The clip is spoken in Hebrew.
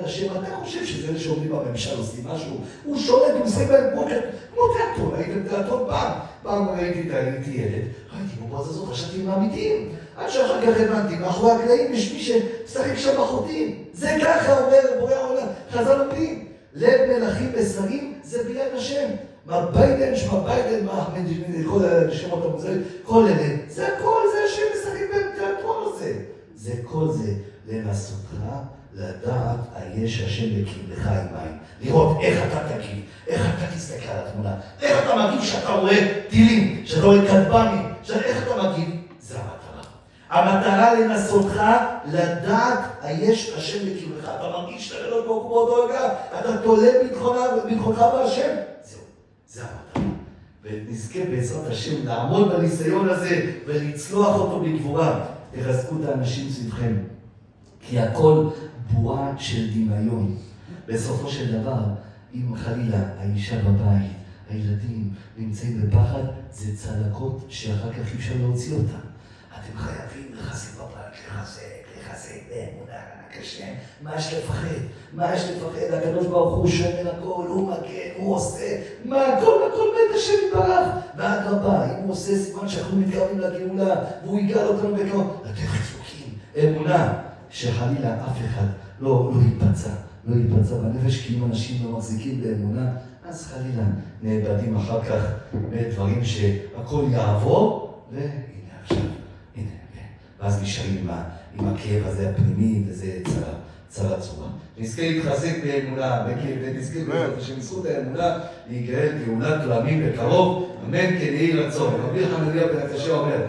השם, אתה חושב שזה אלה שעומדים בממשל עושים משהו, הוא שולט, הוא עושה בהם כמו תיאטרון, הייתם תיאטרון פעם הייתי ילד, ראיתי בפרצות, חשבתי מה אמיתיים, עד שאחר כך הבנתי, מאחורי הקלעים יש מי ששחק שם בחוטים, זה ככה אומר בורא העולם, חז"ל אומרים, לב מלכים ושרים זה ביד השם, מר ביידן, שמר ביידן, מה אחמד, כל השמות המוזרים, כל אלה, זה הכל, זה השם משחק בתיאטרון הזה, זה כל זה לנסותך, לדעת היש השם בקרבך עמיים, לראות איך אתה תגיב, איך אתה תסתכל על התמונה, איך אתה מגיב שאתה רואה טילים, שאתה רואה כטב"מים, איך אתה מגיב, זה המטרה. המטרה לנסותך לדעת היש השם בקרבך, אתה מרגיש שאתה לא כמו באותו רגע, אתה תולה בביטחונך בהשם, זהו, זה המטרה. ונזכה בעזרת השם לעמוד בניסיון הזה ולצלוח אותו בגבורה, תחזקו את האנשים סביבכם. כי הכל בועה של דמיון. בסופו של דבר, אם חלילה האישה בבית, הילדים נמצאים בפחד, זה צלקות שאחר כך אפשר להוציא אותם. אתם חייבים לחזק בבית, לחזק באמונה, קשה. מה יש לפחד? מה יש לפחד? הקדוש ברוך הוא שומר הכל, הוא מגן, הוא עושה, מה הכל בית השם יתברך. ואדרבה, אם הוא עושה סימן שאנחנו מתקרבים לגאולה, והוא יגאל אותנו בקרוב, אתם חיזוקים, אמונה. שחלילה אף אחד לא ייפצע בנפש, כי אם אנשים לא מחזיקים באמונה, אז חלילה נאבדים אחר כך בדברים שהכל יעבור, והנה עכשיו, הנה, ואז נשארים עם הכאב הזה הפנימי, וזה צרה צורה. נזכה להתחזק באמונה, ונזכה שבזכות האמונה להיגאל גאולת עולמים בקרוב, אמן כן יהי רצון. רבי חנניה בן עקשיא אומר,